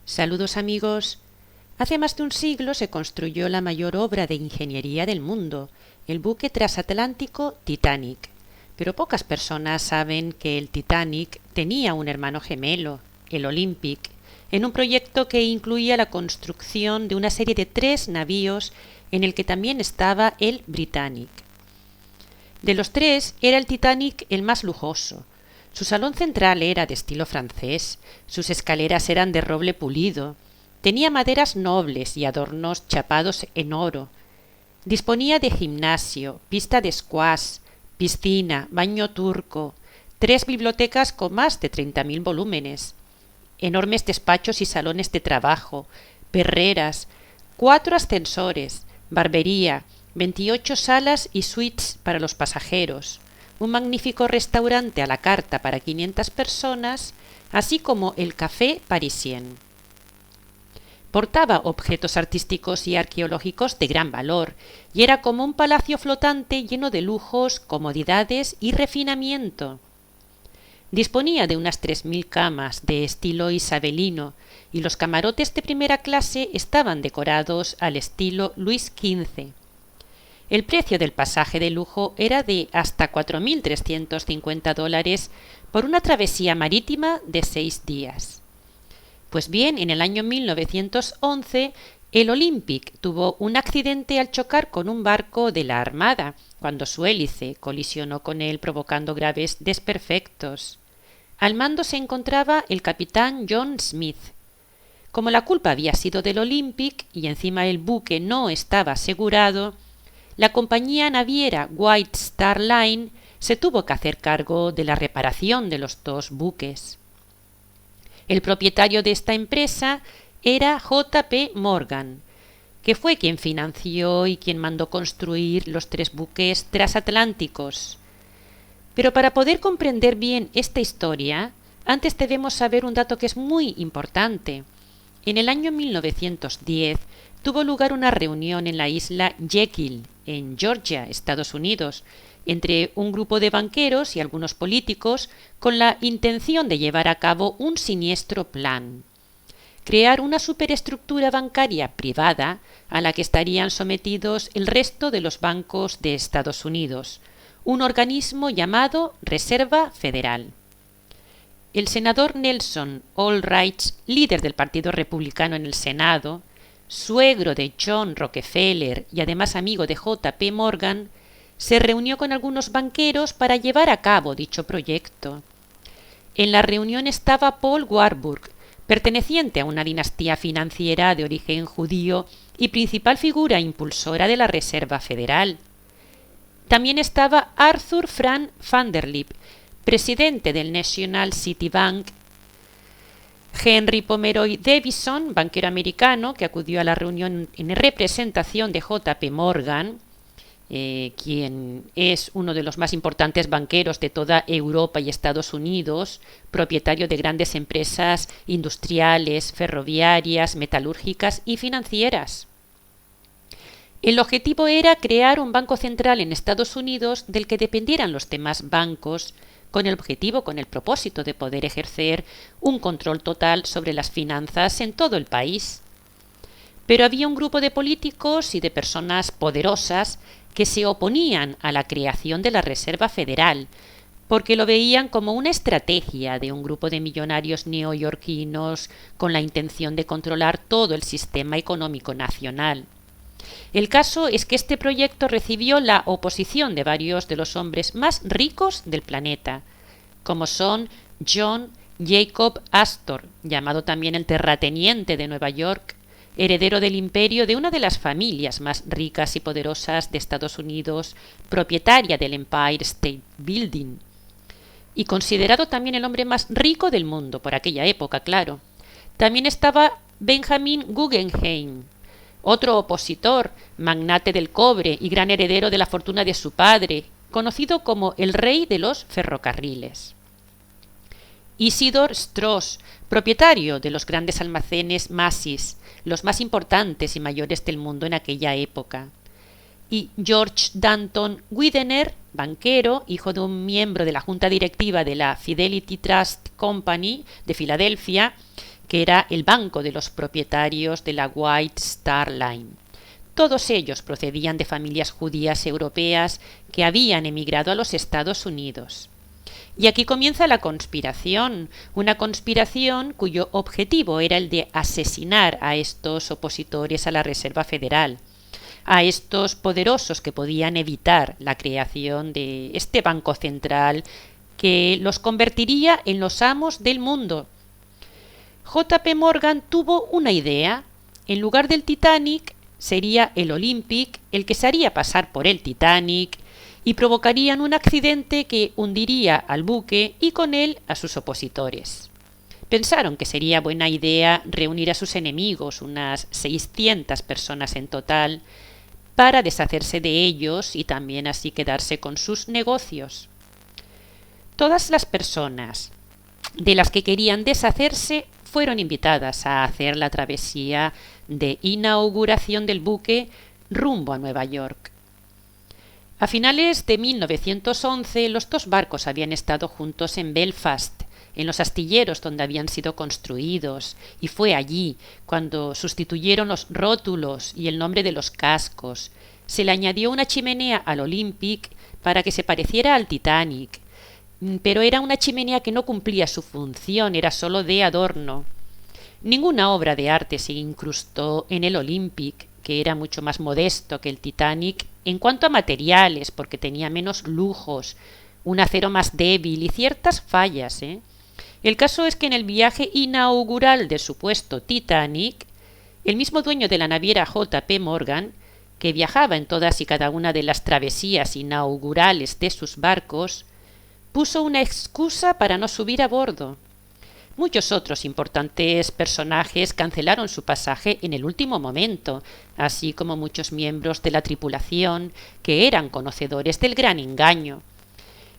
Saludos amigos. Hace más de un siglo se construyó la mayor obra de ingeniería del mundo, el buque transatlántico Titanic. Pero pocas personas saben que el Titanic tenía un hermano gemelo, el Olympic, en un proyecto que incluía la construcción de una serie de 3 navíos en el que también estaba el Britannic. De los 3 era el Titanic el más lujoso. Su salón central era de estilo francés, sus escaleras eran de roble pulido, tenía maderas nobles y adornos chapados en oro, disponía de gimnasio, pista de squash, piscina, baño turco, 3 bibliotecas con más de 30.000 volúmenes, enormes despachos y salones de trabajo, perreras, 4 ascensores, barbería, 28 salas y suites para los pasajeros, un magnífico restaurante a la carta para 500 personas, así como el Café Parisien. Portaba objetos artísticos y arqueológicos de gran valor, y era como un palacio flotante lleno de lujos, comodidades y refinamiento. Disponía de unas 3.000 camas de estilo isabelino, y los camarotes de primera clase estaban decorados al estilo Luis XV. El precio del pasaje de lujo era de hasta $4.350 por una travesía marítima de 6 días. Pues bien, en el año 1911, el Olympic tuvo un accidente al chocar con un barco de la Armada, cuando su hélice colisionó con él provocando graves desperfectos. Al mando se encontraba el capitán John Smith. Como la culpa había sido del Olympic y encima el buque no estaba asegurado, la compañía naviera White Star Line se tuvo que hacer cargo de la reparación de los 2 buques. El propietario de esta empresa era J. P. Morgan, que fue quien financió y quien mandó construir los 3 buques transatlánticos. Pero para poder comprender bien esta historia, antes debemos saber un dato que es muy importante. En el año 1910 tuvo lugar una reunión en la isla Jekyll, en Georgia, Estados Unidos, entre un grupo de banqueros y algunos políticos con la intención de llevar a cabo un siniestro plan: crear una superestructura bancaria privada a la que estarían sometidos el resto de los bancos de Estados Unidos, un organismo llamado Reserva Federal. El senador Nelson Albright, líder del Partido Republicano en el Senado, suegro de John Rockefeller y además amigo de J. P. Morgan, se reunió con algunos banqueros para llevar a cabo dicho proyecto. En la reunión estaba Paul Warburg, perteneciente a una dinastía financiera de origen judío y principal figura impulsora de la Reserva Federal. También estaba Arthur Frank Vanderlip, presidente del National City Bank, Henry Pomeroy Davison, banquero americano, que acudió a la reunión en representación de J. P. Morgan, quien es uno de los más importantes banqueros de toda Europa y Estados Unidos, propietario de grandes empresas industriales, ferroviarias, metalúrgicas y financieras. El objetivo era crear un banco central en Estados Unidos del que dependieran los demás bancos, con el propósito de poder ejercer un control total sobre las finanzas en todo el país. Pero había un grupo de políticos y de personas poderosas que se oponían a la creación de la Reserva Federal, porque lo veían como una estrategia de un grupo de millonarios neoyorquinos con la intención de controlar todo el sistema económico nacional. El caso es que este proyecto recibió la oposición de varios de los hombres más ricos del planeta, como son John Jacob Astor, llamado también el terrateniente de Nueva York, heredero del imperio de una de las familias más ricas y poderosas de Estados Unidos, propietaria del Empire State Building, y considerado también el hombre más rico del mundo por aquella época, claro. También estaba Benjamin Guggenheim, otro opositor, magnate del cobre y gran heredero de la fortuna de su padre, conocido como el rey de los ferrocarriles. Isidor Strauss, propietario de los grandes almacenes Macy's, los más importantes y mayores del mundo en aquella época. Y George Danton Widener, banquero, hijo de un miembro de la junta directiva de la Fidelity Trust Company de Filadelfia, que era el banco de los propietarios de la White Star Line. Todos ellos procedían de familias judías europeas que habían emigrado a los Estados Unidos. Y aquí comienza la conspiración, una conspiración cuyo objetivo era el de asesinar a estos opositores a la Reserva Federal, a estos poderosos que podían evitar la creación de este banco central que los convertiría en los amos del mundo. J. P. Morgan tuvo una idea. En lugar del Titanic, sería el Olympic el que se haría pasar por el Titanic y provocarían un accidente que hundiría al buque y con él a sus opositores. Pensaron que sería buena idea reunir a sus enemigos, unas 600 personas en total, para deshacerse de ellos y también así quedarse con sus negocios. Todas las personas de las que querían deshacerse fueron invitadas a hacer la travesía de inauguración del buque rumbo a Nueva York. A finales de 1911 los dos barcos habían estado juntos en Belfast, en los astilleros donde habían sido construidos, y fue allí cuando sustituyeron los rótulos y el nombre de los cascos. Se le añadió una chimenea al Olympic para que se pareciera al Titanic, pero era una chimenea que no cumplía su función, era solo de adorno. Ninguna obra de arte se incrustó en el Olympic, que era mucho más modesto que el Titanic en cuanto a materiales, porque tenía menos lujos, un acero más débil y ciertas fallas. El caso es que en el viaje inaugural del supuesto Titanic, el mismo dueño de la naviera J. P. Morgan, que viajaba en todas y cada una de las travesías inaugurales de sus barcos, puso una excusa para no subir a bordo. Muchos otros importantes personajes cancelaron su pasaje en el último momento, así como muchos miembros de la tripulación que eran conocedores del gran engaño.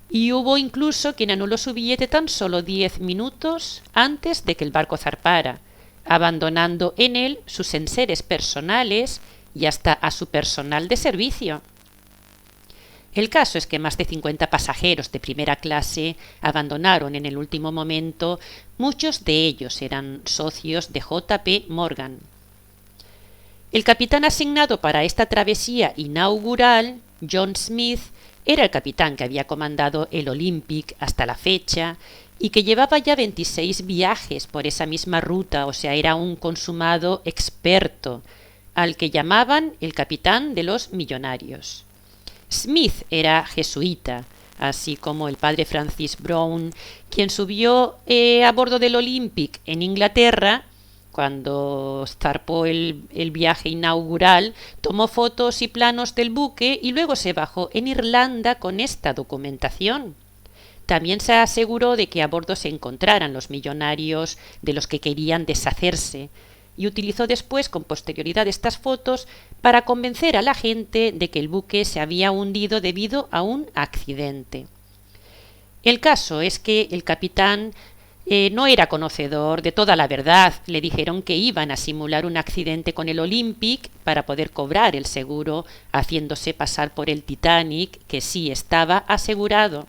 Y hubo incluso quien anuló su billete tan solo 10 minutos antes de que el barco zarpara, abandonando en él sus enseres personales y hasta a su personal de servicio. El caso es que más de 50 pasajeros de primera clase abandonaron en el último momento, muchos de ellos eran socios de J. P. Morgan. El capitán asignado para esta travesía inaugural, John Smith, era el capitán que había comandado el Olympic hasta la fecha y que llevaba ya 26 viajes por esa misma ruta, o sea, era un consumado experto, al que llamaban el capitán de los millonarios. Smith era jesuita, así como el padre Francis Brown, quien subió a bordo del Olympic en Inglaterra. Cuando zarpó el viaje inaugural, tomó fotos y planos del buque y luego se bajó en Irlanda con esta documentación. También se aseguró de que a bordo se encontraran los millonarios de los que querían deshacerse, y utilizó después con posterioridad estas fotos para convencer a la gente de que el buque se había hundido debido a un accidente. El caso es que el capitán no era conocedor de toda la verdad. Le dijeron que iban a simular un accidente con el Olympic para poder cobrar el seguro, haciéndose pasar por el Titanic, que sí estaba asegurado.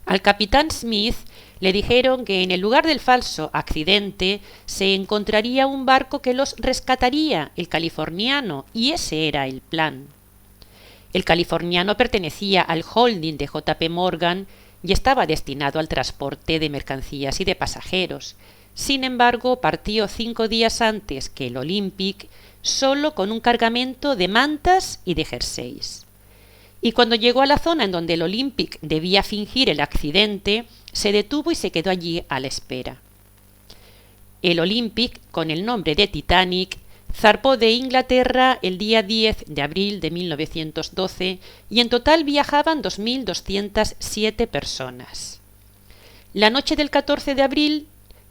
Al capitán Smith le dijeron que en el lugar del falso accidente se encontraría un barco que los rescataría, el Californiano, y ese era el plan. El Californiano pertenecía al holding de J. P. Morgan y estaba destinado al transporte de mercancías y de pasajeros. Sin embargo, partió 5 días antes que el Olympic, solo con un cargamento de mantas y de jerseys. Y cuando llegó a la zona en donde el Olympic debía fingir el accidente, se detuvo y se quedó allí a la espera. El Olympic, con el nombre de Titanic, zarpó de Inglaterra el día 10 de abril de 1912 y en total viajaban 2.207 personas. La noche del 14 de abril,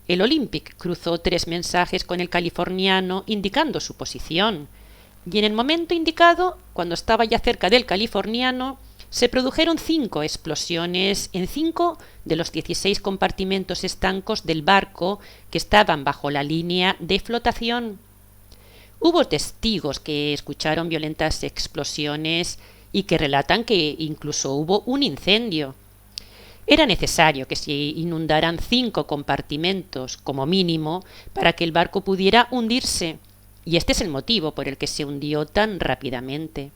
el Olympic cruzó 3 mensajes con el Californiano indicando su posición, y en el momento indicado, cuando estaba ya cerca del Californiano, se produjeron 5 explosiones en 5 de los 16 compartimentos estancos del barco que estaban bajo la línea de flotación. Hubo testigos que escucharon violentas explosiones y que relatan que incluso hubo un incendio. Era necesario que se inundaran 5 compartimentos, como mínimo, para que el barco pudiera hundirse, y este es el motivo por el que se hundió tan rápidamente.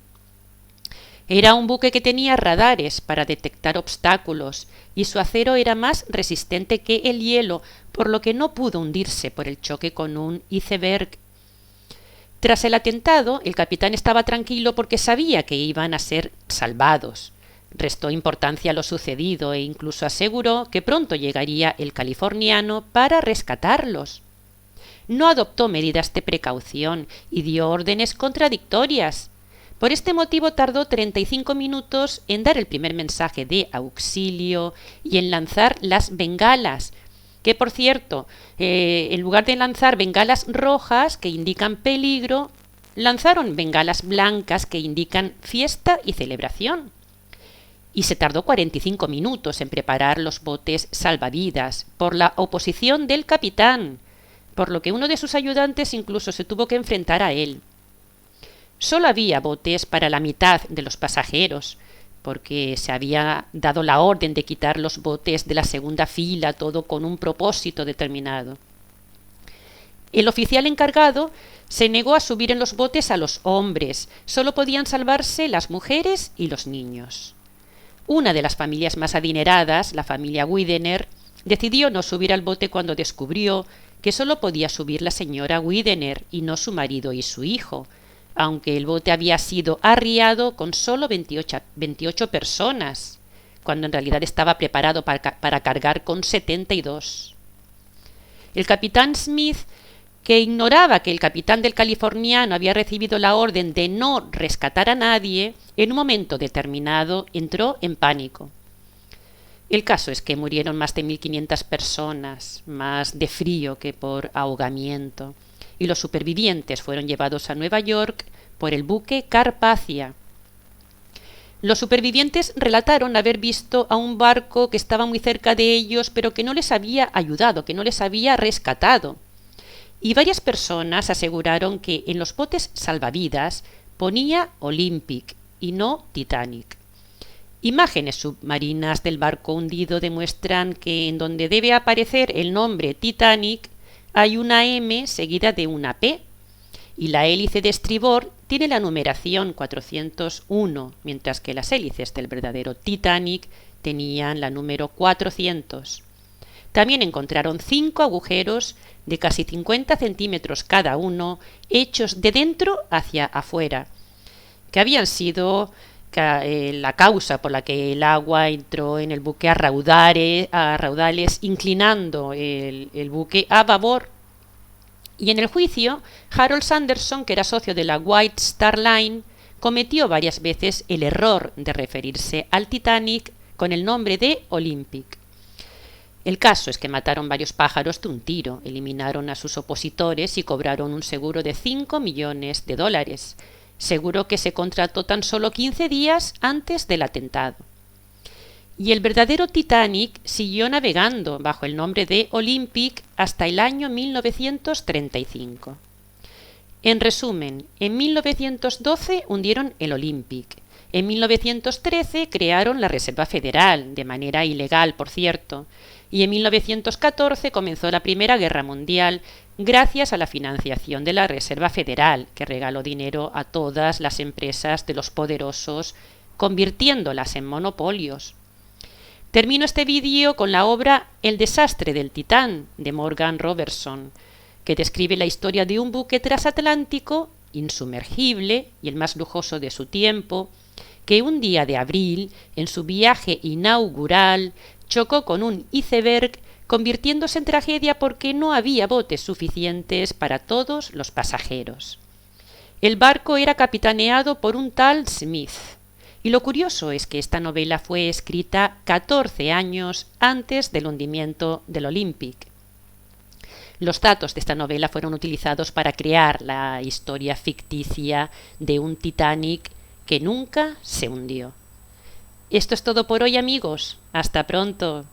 Era un buque que tenía radares para detectar obstáculos, y su acero era más resistente que el hielo, por lo que no pudo hundirse por el choque con un iceberg. Tras el atentado, el capitán estaba tranquilo porque sabía que iban a ser salvados. Restó importancia a lo sucedido e incluso aseguró que pronto llegaría el californiano para rescatarlos. No adoptó medidas de precaución y dio órdenes contradictorias. Por este motivo tardó 35 minutos en dar el primer mensaje de auxilio y en lanzar las bengalas, que por cierto, en lugar de lanzar bengalas rojas que indican peligro, lanzaron bengalas blancas que indican fiesta y celebración. Y se tardó 45 minutos en preparar los botes salvavidas por la oposición del capitán, por lo que uno de sus ayudantes incluso se tuvo que enfrentar a él. Solo había botes para la mitad de los pasajeros, porque se había dado la orden de quitar los botes de la segunda fila, todo con un propósito determinado. El oficial encargado se negó a subir en los botes a los hombres, solo podían salvarse las mujeres y los niños. Una de las familias más adineradas, la familia Widener, decidió no subir al bote cuando descubrió que solo podía subir la señora Widener y no su marido y su hijo, aunque el bote había sido arriado con solo 28 personas, cuando en realidad estaba preparado para cargar con 72. El capitán Smith, que ignoraba que el capitán del californiano había recibido la orden de no rescatar a nadie, en un momento determinado entró en pánico. El caso es que murieron más de 1.500 personas, más de frío que por ahogamiento, y los supervivientes fueron llevados a Nueva York por el buque Carpathia. Los supervivientes relataron haber visto a un barco que estaba muy cerca de ellos, pero que no les había ayudado, que no les había rescatado. Y varias personas aseguraron que en los botes salvavidas ponía Olympic y no Titanic. Imágenes submarinas del barco hundido demuestran que en donde debe aparecer el nombre Titanic hay una M seguida de una P, y la hélice de estribor tiene la numeración 401, mientras que las hélices del verdadero Titanic tenían la número 400. También encontraron 5 agujeros de casi 50 centímetros cada uno, hechos de dentro hacia afuera, que habían sido la causa por la que el agua entró en el buque a raudales, inclinando el buque a babor. Y en el juicio, Harold Sanderson, que era socio de la White Star Line, cometió varias veces el error de referirse al Titanic con el nombre de Olympic. El caso es que mataron varios pájaros de un tiro, eliminaron a sus opositores y cobraron un seguro de $5 millones, seguro que se contrató tan solo 15 días antes del atentado. Y el verdadero Titanic siguió navegando bajo el nombre de Olympic hasta el año 1935. En resumen, en 1912 hundieron el Olympic. En 1913 crearon la Reserva Federal, de manera ilegal, por cierto, y en 1914 comenzó la Primera Guerra Mundial gracias a la financiación de la Reserva Federal, que regaló dinero a todas las empresas de los poderosos, convirtiéndolas en monopolios. Termino este vídeo con la obra El desastre del Titán, de Morgan Robertson, que describe la historia de un buque transatlántico insumergible y el más lujoso de su tiempo, que un día de abril, en su viaje inaugural, chocó con un iceberg, convirtiéndose en tragedia porque no había botes suficientes para todos los pasajeros. El barco era capitaneado por un tal Smith. Y lo curioso es que esta novela fue escrita 14 años antes del hundimiento del Olympic. Los datos de esta novela fueron utilizados para crear la historia ficticia de un Titanic que nunca se hundió. Esto es todo por hoy, amigos. Hasta pronto.